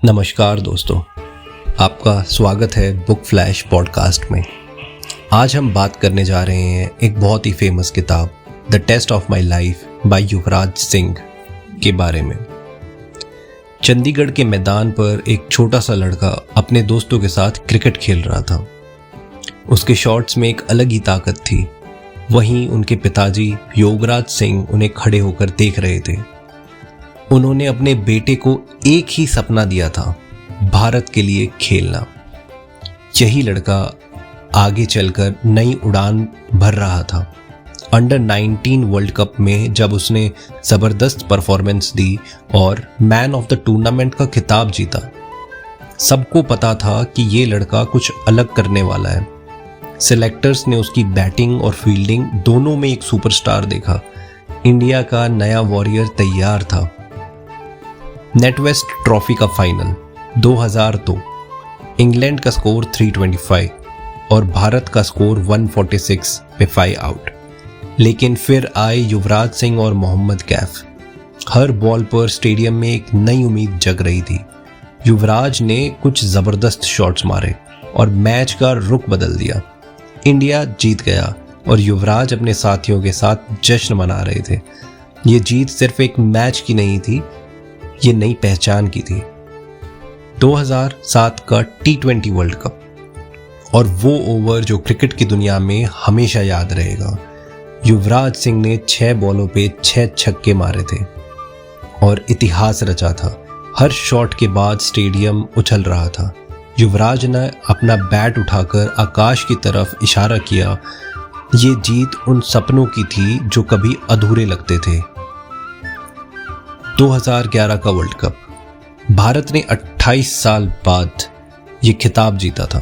नमस्कार दोस्तों, आपका स्वागत है बुक फ्लैश पॉडकास्ट में। आज हम बात करने जा रहे हैं एक बहुत ही फेमस किताब the test of my life by Yuvraj Singh के बारे में। चंडीगढ़ के मैदान पर एक छोटा सा लड़का अपने दोस्तों के साथ क्रिकेट खेल रहा था। उसके शॉट्स में एक अलग ही ताकत थी। वहीं उनके पिताजी युवराज सिंह उन्हें खड़े होकर देख रहे थे। उन्होंने अपने बेटे को एक ही सपना दिया था, भारत के लिए खेलना। यही लड़का आगे चलकर नई उड़ान भर रहा था। अंडर 19 वर्ल्ड कप में जब उसने जबरदस्त परफॉर्मेंस दी और मैन ऑफ द टूर्नामेंट का खिताब जीता, सबको पता था कि ये लड़का कुछ अलग करने वाला है। सिलेक्टर्स ने उसकी बैटिंग और फील्डिंग दोनों में एक सुपरस्टार देखा। इंडिया का नया वॉरियर तैयार था। नेटवेस्ट ट्रॉफी का फाइनल 2002, इंग्लैंड का स्कोर 325 और भारत का स्कोर 146 पे 5 आउट। लेकिन फिर आए युवराज सिंह और मोहम्मद कैफ। हर बॉल पर स्टेडियम में एक नई उम्मीद जग रही थी। युवराज ने कुछ जबरदस्त शॉट्स मारे और मैच का रुख बदल दिया। इंडिया जीत गया और युवराज अपने साथियों के साथ जश्न मना रहे थे। ये जीत सिर्फ एक मैच की नहीं थी, ये नई पहचान की थी। 2007 का T20 वर्ल्ड कप और वो ओवर जो क्रिकेट की दुनिया में हमेशा याद रहेगा। युवराज सिंह ने 6 बॉलों पे 6 छक्के मारे थे और इतिहास रचा था। हर शॉट के बाद स्टेडियम उछल रहा था। युवराज ने अपना बैट उठाकर आकाश की तरफ इशारा किया। ये जीत उन सपनों की थी जो कभी अधूरे लगते थे। 2011 का वर्ल्ड कप, भारत ने 28 साल बाद ये खिताब जीता था।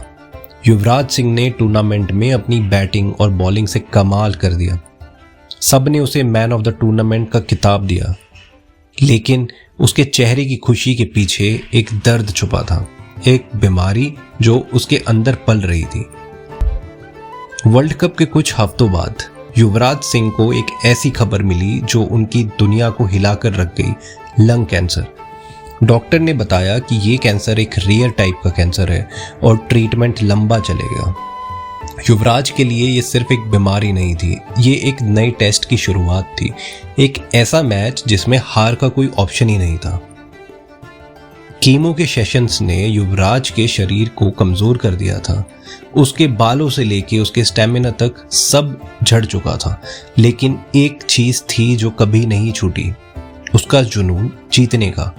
युवराज सिंह ने टूर्नामेंट में अपनी बैटिंग और बॉलिंग से कमाल कर दिया। सब ने उसे मैन ऑफ द टूर्नामेंट का खिताब दिया, लेकिन उसके चेहरे की खुशी के पीछे एक दर्द छुपा था, एक बीमारी जो उसके अंदर पल रही थी। वर्ल्ड कप के कुछ हफ्तों बाद युवराज सिंह को एक ऐसी खबर मिली जो उनकी दुनिया को हिलाकर रख गई, लंग कैंसर। डॉक्टर ने बताया कि ये कैंसर एक रेयर टाइप का कैंसर है और ट्रीटमेंट लंबा चलेगा। युवराज के लिए ये सिर्फ एक बीमारी नहीं थी, ये एक नए टेस्ट की शुरुआत थी। एक ऐसा मैच जिसमें हार का कोई ऑप्शन ही नहीं था। कीमो के सेशंस ने युवराज के शरीर को कमजोर कर दिया था। उसके बालों से लेके उसके स्टेमिना तक सब झड़ चुका था, लेकिन एक चीज थी जो कभी नहीं छूटी, उसका जुनून जीतने का।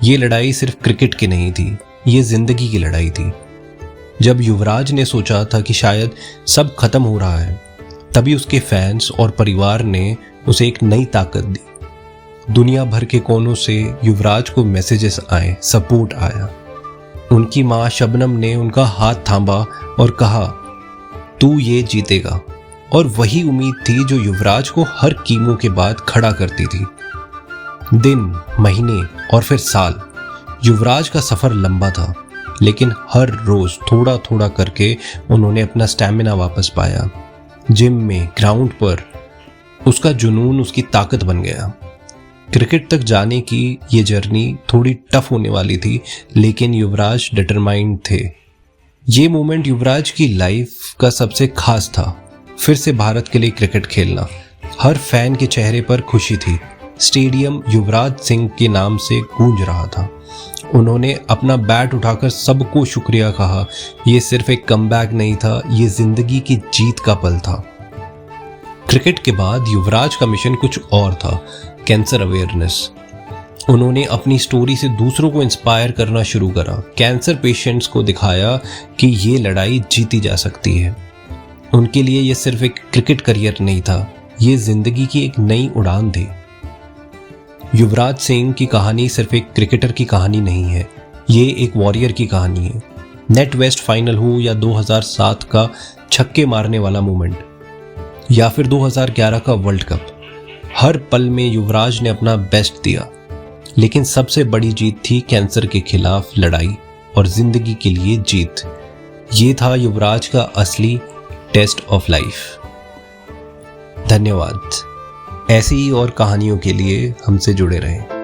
ये लड़ाई सिर्फ क्रिकेट की नहीं थी, ये जिंदगी की लड़ाई थी। जब युवराज ने सोचा था कि शायद सब खत्म हो रहा है, तभी उसके फैंस और परिवार ने उसे एक नई ताकत दी। दुनिया भर के कोनों से युवराज को मैसेजेस आए, सपोर्ट आया। उनकी माँ शबनम ने उनका हाथ थामा और कहा, तू ये जीतेगा। और वही उम्मीद थी जो युवराज को हर कीमो के बाद खड़ा करती थी। दिन, महीने और फिर साल। युवराज का सफर लंबा था, लेकिन हर रोज थोड़ा थोड़ा करके उन्होंने अपना स्टैमिना वापस पाया। जिम में, ग्राउंड पर उसका जुनून उसकी ताकत बन गया। क्रिकेट तक जाने की ये जर्नी थोड़ी टफ होने वाली थी, लेकिन युवराज डिटरमाइंड थे। ये मोमेंट युवराज की लाइफ का सबसे खास था। फिर से भारत के लिए क्रिकेट खेलना। हर फैन के चेहरे पर खुशी थी। स्टेडियम युवराज सिंह के नाम से गूंज रहा था। उन्होंने अपना बैट उठाकर सबको शुक्रिया कहा। ये सिर्फ एक कमबैक नहीं था, ये जिंदगी की जीत का पल था। क्रिकेट के बाद युवराज का मिशन कुछ और था, कैंसर अवेयरनेस। उन्होंने अपनी स्टोरी से दूसरों को इंस्पायर करना शुरू करा। कैंसर पेशेंट्स को दिखाया कि ये लड़ाई जीती जा सकती है। उनके लिए ये सिर्फ एक क्रिकेट करियर नहीं था, ये जिंदगी की एक नई उड़ान थी। युवराज सिंह की कहानी सिर्फ एक क्रिकेटर की कहानी नहीं है, ये एक वॉरियर की कहानी है। नेट वेस्ट फाइनल हो या 2007 का छक्के मारने वाला मोमेंट, या फिर 2011 का वर्ल्ड कप, हर पल में युवराज ने अपना बेस्ट दिया। लेकिन सबसे बड़ी जीत थी कैंसर के खिलाफ लड़ाई और जिंदगी के लिए जीत। ये था युवराज का असली टेस्ट ऑफ लाइफ। धन्यवाद। ऐसी ही और कहानियों के लिए हमसे जुड़े रहें।